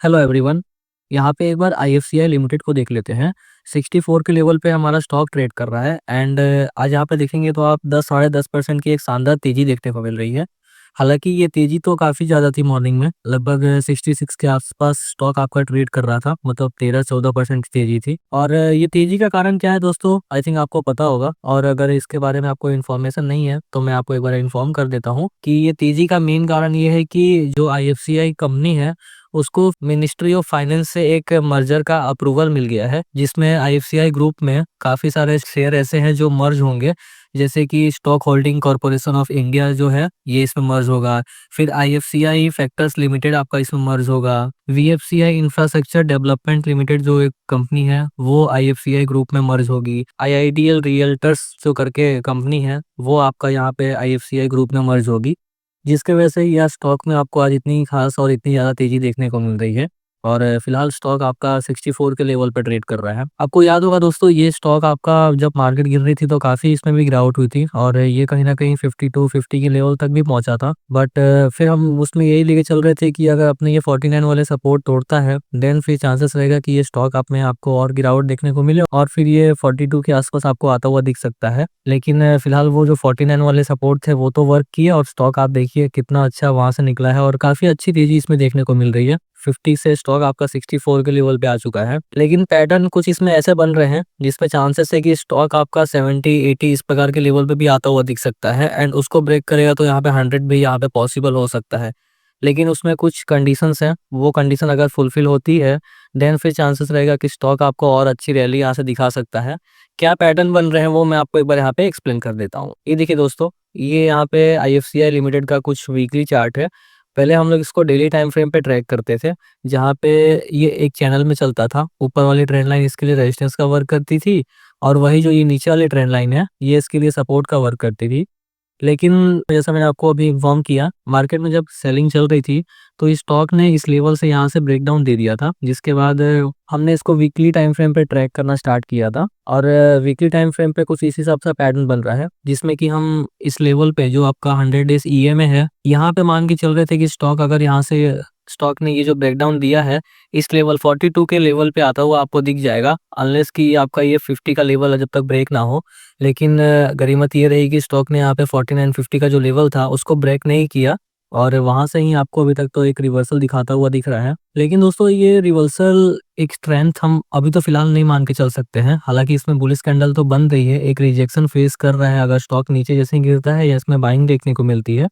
Hello everyone. यहाँ पे एक बार आईएफसीआई लिमिटेड को देख लेते हैं। 64 के लेवल पे हमारा स्टॉक ट्रेड कर रहा है एंड आज यहाँ पे देखेंगे तो आप 10 साढ़े 10% की एक शानदार तेजी देखने को मिल रही है। हालांकि ये तेजी तो काफ़ी ज़्यादा थी, मॉर्निंग में लगभग 66 के आसपास स्टॉक आपका ट्रेड कर रहा था, मतलब 13-14% की तेजी थी। और ये तेजी का कारण क्या है दोस्तों, आई थिंक आपको पता होगा, और अगर इसके बारे में आपको इन्फॉर्मेशन नहीं है तो मैं आपको एक बार इन्फॉर्म कर देता हूँ कि ये तेजी का मेन कारण ये है कि जो आईएफसीआई कंपनी है उसको मिनिस्ट्री ऑफ फाइनेंस से एक मर्जर का अप्रूवल मिल गया है, जिसमें आईएफसीआई ग्रुप में काफी सारे शेयर ऐसे हैं जो मर्ज होंगे। जैसे कि stock holding corporation of India जो है ये इसमें मर्ज होगा। फिर आईएफसीआई फैक्टर्स लिमिटेड आपका इसमें मर्ज होगा। वीएफसीआई इंफ्रास्ट्रक्चर डेवलपमेंट लिमिटेड जो एक कंपनी है वो आईएफसीआई ग्रुप में मर्ज होगी। आईआईडीएल रियल्टर्स जो करके कंपनी है वो आपका यहाँ पे आईएफसीआई ग्रुप में मर्ज होगी, जिसके वजह से यह स्टॉक में आपको आज इतनी खास और इतनी ज़्यादा तेज़ी देखने को मिल रही है। और फिलहाल स्टॉक आपका 64 के लेवल पे ट्रेड कर रहा है। आपको याद होगा दोस्तों, ये स्टॉक आपका जब मार्केट गिर रही थी तो काफ़ी इसमें भी गिरावट हुई थी और ये कहीं न कहीं 52-50 के लेवल तक भी पहुँचा था। बट फिर हम उसमें यही लेके चल रहे थे कि अगर अपने ये 49 वाले सपोर्ट तोड़ता है देन फिर चांसेस रहेगा कि ये स्टॉक आप में आपको और गिरावट देखने को मिले और फिर ये 42 के आसपास आपको आता हुआ दिख सकता है। लेकिन फिलहाल वो जो 49 वाले सपोर्ट थे वो तो वर्क किए और स्टॉक आप देखिए कितना अच्छा वहां से निकला है और काफी अच्छी तेजी इसमें देखने को मिल रही है। 50 से स्टॉक आपका 64 के लेवल पे आ चुका है। लेकिन पैटर्न कुछ इसमें ऐसे बन रहे हैं जिसपे चांसेस है कि स्टॉक आपका 70-80 इस प्रकार के लेवल पे भी आता हुआ दिख सकता है एंड उसको ब्रेक करेगा तो यहाँ पे 100 भी यहाँ पे पॉसिबल हो सकता है। लेकिन उसमें कुछ कंडीशंस हैं, वो कंडीशन अगर फुलफिल होती है देन फिर चांसेस रहेगा कि स्टॉक आपको और अच्छी रैली यहाँ से दिखा सकता है। क्या पैटर्न बन रहे हैं वो मैं आपको एक बार यहाँ पे एक्सप्लेन कर देता हूँ। ये देखिए दोस्तों, ये यहाँ पे आईएफसीआई लिमिटेड का कुछ वीकली चार्ट है। पहले हम लोग इसको डेली टाइम फ्रेम पे ट्रैक करते थे, जहाँ पे ये एक चैनल में चलता था। ऊपर वाली ट्रेंड लाइन इसके लिए रेजिस्टेंस का वर्क करती थी और वही जो ये नीचे वाली ट्रेंड लाइन है ये इसके लिए सपोर्ट का वर्क करती थी। लेकिन जैसा मैंने आपको अभी इन्फॉर्म किया, मार्केट में जब सेलिंग चल रही थी तो इस स्टॉक ने इस लेवल से यहाँ से ब्रेकडाउन दे दिया था, जिसके बाद हमने इसको वीकली टाइम फ्रेम पे ट्रैक करना स्टार्ट किया था। और वीकली टाइम फ्रेम पे कुछ इस हिसाब से पैटर्न बन रहा है, जिसमें कि हम इस लेवल पे जो आपका 100 डेज ईएमए है यहाँ पे मान के चल रहे थे कि स्टॉक अगर यहाँ से स्टॉक ने ये जो ब्रेकडाउन दिया है इस लेवल 42 के लेवल पे आता हुआ आपको दिख जाएगा, अनलेस कि आपका ये 50 का लेवल जब तक ब्रेक ना हो। लेकिन गनीमत ये रही कि स्टॉक ने यहाँ पे 49-50 का जो लेवल था उसको ब्रेक नहीं किया और वहां से ही आपको अभी तक तो एक रिवर्सल दिखाता हुआ दिख रहा है। लेकिन दोस्तों ये रिवर्सल एक स्ट्रेंथ हम अभी तो फिलहाल नहीं मान के चल सकते हैं। हालांकि इसमें बुलिश कैंडल तो बन रही है, एक रिजेक्शन फेस कर रहा है अगर स्टॉक नीचे जैसे ही गिरता है या इसमें बाइंग देखने को मिलती है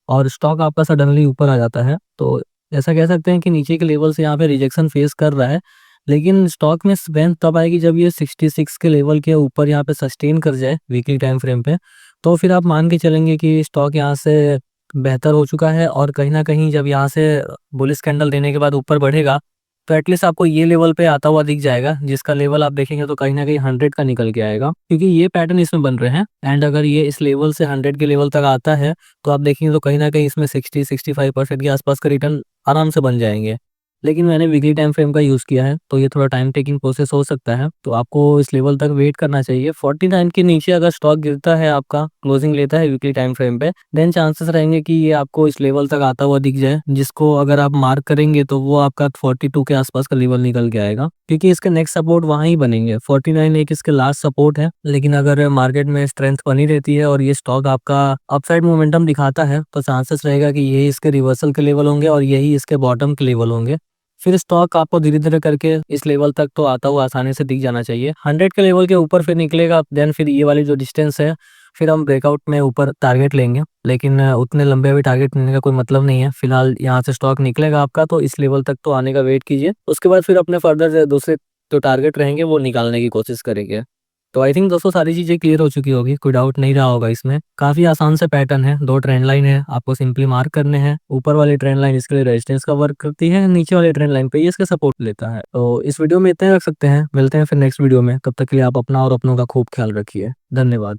और स्टॉक आपका सडनली ऊपर आ जाता है, तो ऐसा कह सकते हैं कि नीचे के लेवल से यहाँ पे रिजेक्शन फेस कर रहा है। लेकिन स्टॉक में स्ट्रेंथ तब आएगी जब ये 66 के लेवल के ऊपर यहाँ पे सस्टेन कर जाए वीकली टाइम फ्रेम पे, तो फिर आप मान के चलेंगे कि स्टॉक यहाँ से बेहतर हो चुका है और कहीं ना कहीं जब यहाँ से बुलिश कैंडल देने के बाद ऊपर बढ़ेगा तो एटलीस्ट आपको ये लेवल पे आता हुआ दिख जाएगा, जिसका लेवल आप देखेंगे तो कहीं ना कहीं 100 का निकल के आएगा, क्योंकि ये पैटर्न इसमें बन रहे हैं। एंड अगर ये इस लेवल से 100 के लेवल तक आता है तो आप देखेंगे तो कहीं ना कहीं इसमें 60-65% के आसपास का रिटर्न आराम से बन जाएंगे। लेकिन मैंने वीकली टाइम फ्रेम का यूज़ किया है तो ये थोड़ा टाइम टेकिंग प्रोसेस हो सकता है, तो आपको इस लेवल तक वेट करना चाहिए। 49 के नीचे अगर स्टॉक गिरता है, आपका क्लोजिंग लेता है वीकली टाइम फ्रेम पे, देन चांसेस रहेंगे कि ये आपको इस लेवल तक आता हुआ दिख जाए, जिसको अगर आप मार्क करेंगे तो वो आपका 42 के आसपास का लेवल निकल के आएगा, क्योंकि इसके नेक्स्ट सपोर्ट वहाँ ही बनेंगे। 49 एक इसके लास्ट सपोर्ट है। लेकिन अगर मार्केट में स्ट्रेंथ बनी रहती है और ये स्टॉक आपका अपसाइड मोमेंटम दिखाता है तो चांसेस रहेगा कि यही इसके रिवर्सल के लेवल होंगे और यही इसके बॉटम के लेवल होंगे। फिर स्टॉक आपको धीरे धीरे करके इस लेवल तक तो आता हुआ आसानी से दिख जाना चाहिए। 100 के लेवल के ऊपर फिर निकलेगा, देन फिर ये वाली जो डिस्टेंस है फिर हम ब्रेकआउट में ऊपर टारगेट लेंगे। लेकिन उतने लंबे भी टारगेट लेने का कोई मतलब नहीं है। फिलहाल यहाँ से स्टॉक निकलेगा आपका तो इस लेवल तक तो आने का वेट कीजिए, उसके बाद फिर अपने फर्दर दूसरे जो टारगेट रहेंगे वो निकालने की कोशिश करेंगे। तो आई थिंक दोस्तों सारी चीज़ें क्लियर हो चुकी होगी, कोई डाउट नहीं रहा होगा इसमें। काफ़ी आसान से पैटर्न है, दो ट्रेंड लाइन है, आपको सिंपली मार्क करने हैं। ऊपर वाली ट्रेंड लाइन इसके लिए रेजिस्टेंस का वर्क करती है, नीचे वाली ट्रेंड लाइन पे ये इसका सपोर्ट लेता है। तो इस वीडियो में इतना ही रख सकते हैं, मिलते हैं फिर नेक्स्ट वीडियो में। तब तक के लिए आप अपना और अपनों का खूब ख्याल रखिए। धन्यवाद।